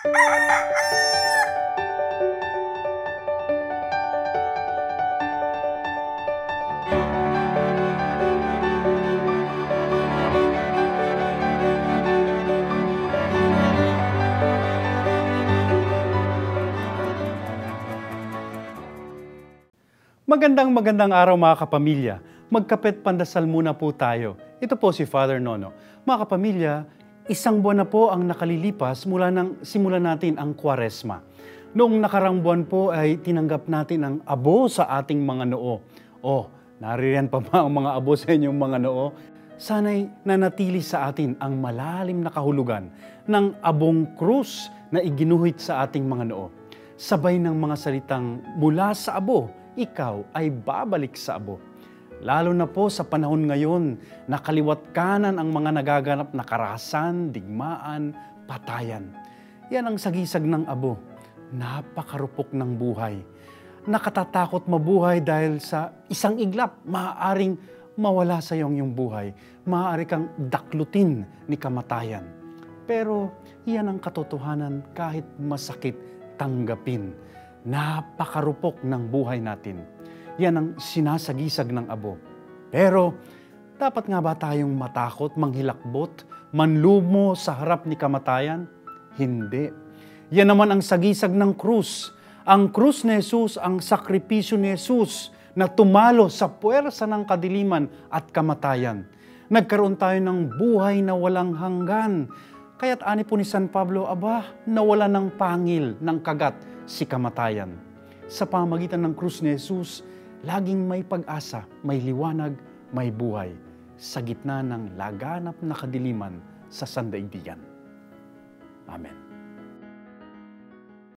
Magandang araw mga kapamilya. Magkapit pandasal muna po tayo. Ito po si Father Nono. Mga kapamilya, isang buwan na po ang nakalilipas mula nang simulan natin ang Kwaresma. Noong nakarang buwan po ay tinanggap natin ang abo sa ating mga noo. Naririyan pa ba ang mga abo sa inyong mga noo? Sana'y nanatili sa atin ang malalim na kahulugan ng abong krus na iginuhit sa ating mga noo. Sabay ng mga salitang mula sa abo, ikaw ay babalik sa abo. Lalo na po sa panahon ngayon na kaliwat kanan ang mga nagaganap na karahasan, digmaan, patayan. Yan ang sagisag ng abo. Napakarupok ng buhay. Nakatatakot mabuhay dahil sa isang iglap, maaaring mawala sa iyong buhay. Maaari kang daklutin ni kamatayan. Pero yan ang katotohanan kahit masakit tanggapin. Napakarupok ng buhay natin. Yan ang sinasagisag ng abo. Pero, dapat nga ba tayong matakot, manghilakbot, manlumo sa harap ni kamatayan? Hindi. Yan naman ang sagisag ng krus. Ang krus ni Jesus, ang sakripisyo ni Jesus na tumalo sa puwersa ng kadiliman at kamatayan. Nagkaroon tayo ng buhay na walang hanggan. Kaya't ani po ni San Pablo, nawala ng pangil, ng kagat si kamatayan. Sa pamamagitan ng krus ni Jesus, laging may pag-asa, may liwanag, may buhay sa gitna ng laganap na kadiliman sa sandaigdigan. Amen.